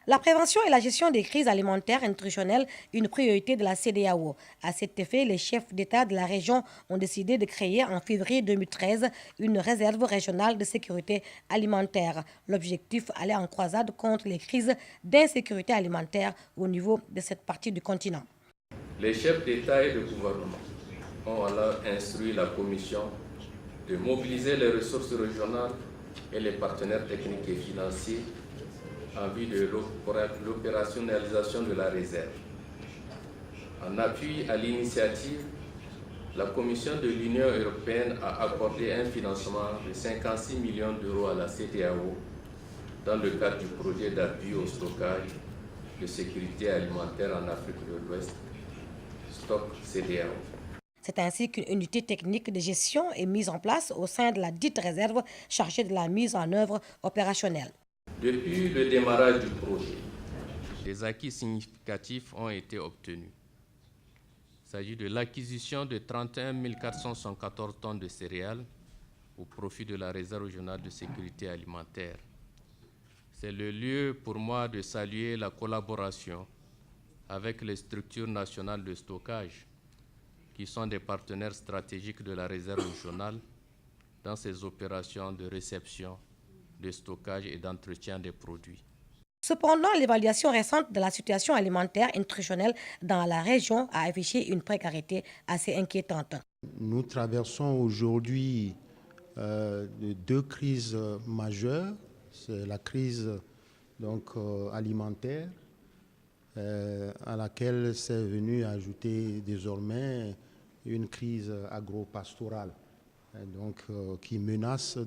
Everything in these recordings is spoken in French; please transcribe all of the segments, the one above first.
La prévention et la gestion des crises alimentaires et nutritionnelles, une priorité de la CEDEAO. À cet effet, les chefs d'État de la région ont décidé de créer en février 2013 une réserve régionale de sécurité alimentaire. L'objectif allait en croisade contre les crises d'insécurité alimentaire au niveau de cette partie du continent. Les chefs d'État et de gouvernement ont alors instruit la Commission de mobiliser les ressources régionales et les partenaires techniques et financiers en vue de l'opérationnalisation de la réserve. En appui à l'initiative, la Commission de l'Union européenne a accordé un financement de 56 millions d'euros à la CEDEAO dans le cadre du projet d'appui au stockage de sécurité alimentaire en Afrique de l'Ouest, Stock CEDEAO. C'est ainsi qu'une unité technique de gestion est mise en place au sein de la dite réserve chargée de la mise en œuvre opérationnelle. Depuis le démarrage du projet, des acquis significatifs ont été obtenus. Il s'agit de l'acquisition de 31 474 tonnes de céréales au profit de la réserve régionale de sécurité alimentaire. C'est le lieu pour moi de saluer la collaboration avec les structures nationales de stockage, qui sont des partenaires stratégiques de la réserve régionale dans ces opérations de réception, de stockage et d'entretien des produits. Cependant, l'évaluation récente de la situation alimentaire et nutritionnelle dans la région a affiché une précarité assez inquiétante. Nous traversons aujourd'hui deux crises majeures. C'est la crise alimentaire à laquelle s'est venue ajouter désormais une crise agro-pastorale qui menace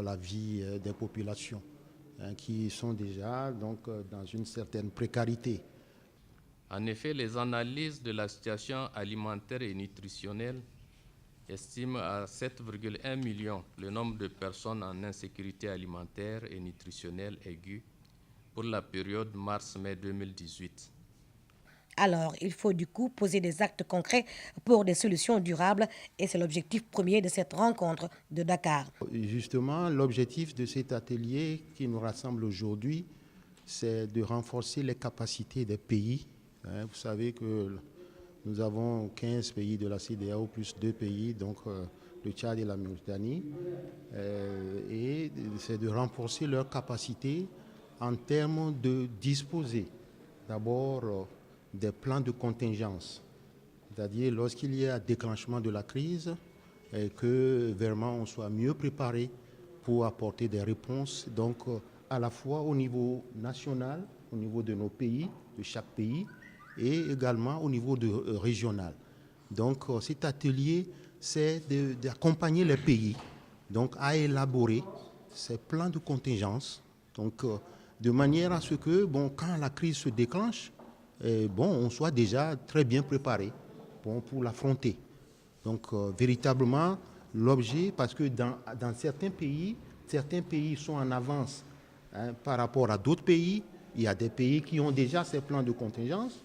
la vie des populations qui sont déjà dans une certaine précarité. En effet, les analyses de la situation alimentaire et nutritionnelle estiment à 7,1 millions le nombre de personnes en insécurité alimentaire et nutritionnelle aiguë pour la période mars-mai 2018. Alors, il faut du coup poser des actes concrets pour des solutions durables et c'est l'objectif premier de cette rencontre de Dakar. Justement, l'objectif de cet atelier qui nous rassemble aujourd'hui, c'est de renforcer les capacités des pays. Vous savez que nous avons 15 pays de la CEDEAO plus 2 pays, donc le Tchad et la Mauritanie. Et c'est de renforcer leurs capacités en termes de disposer d'abord des plans de contingence, c'est-à-dire lorsqu'il y a déclenchement de la crise, et que vraiment on soit mieux préparé pour apporter des réponses, à la fois au niveau national, au niveau de nos pays, de chaque pays, et également au niveau régional. Donc cet atelier, c'est d'accompagner les pays à élaborer ces plans de contingence, de manière à ce que quand la crise se déclenche, on soit déjà très bien préparé pour l'affronter. Donc véritablement l'objet, parce que dans certains pays sont en avance par rapport à d'autres pays. Il y a des pays qui ont déjà ces plans de contingence,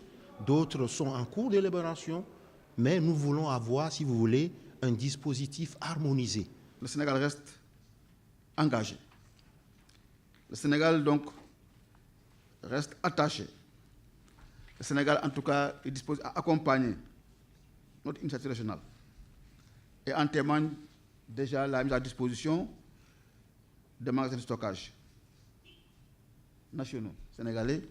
d'autres sont en cours d'élaboration, mais nous voulons avoir, si vous voulez, un dispositif harmonisé. Le Sénégal reste engagé. Le Sénégal donc reste attaché. Le Sénégal, en tout cas, est disposé à accompagner notre initiative régionale. Et en témoigne déjà la mise à disposition des magasins de stockage nationaux sénégalais,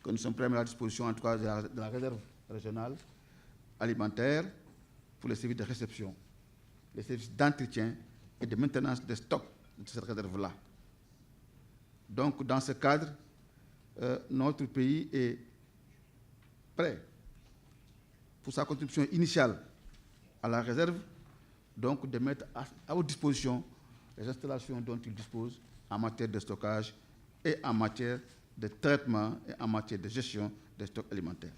que nous sommes prêts à mettre à disposition, en tout cas, de la réserve régionale alimentaire pour les services de réception, les services d'entretien et de maintenance des stocks de cette réserve-là. Donc, dans ce cadre, notre pays est prêt pour sa contribution initiale à la réserve, donc de mettre à votre disposition les installations dont il dispose en matière de stockage et en matière de traitement et en matière de gestion des stocks alimentaires.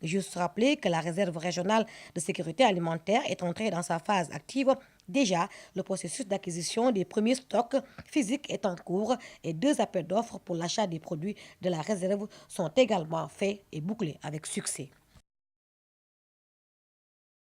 Juste rappeler que la réserve régionale de sécurité alimentaire est entrée dans sa phase active. Déjà, le processus d'acquisition des premiers stocks physiques est en cours et 2 appels d'offres pour l'achat des produits de la réserve sont également faits et bouclés avec succès.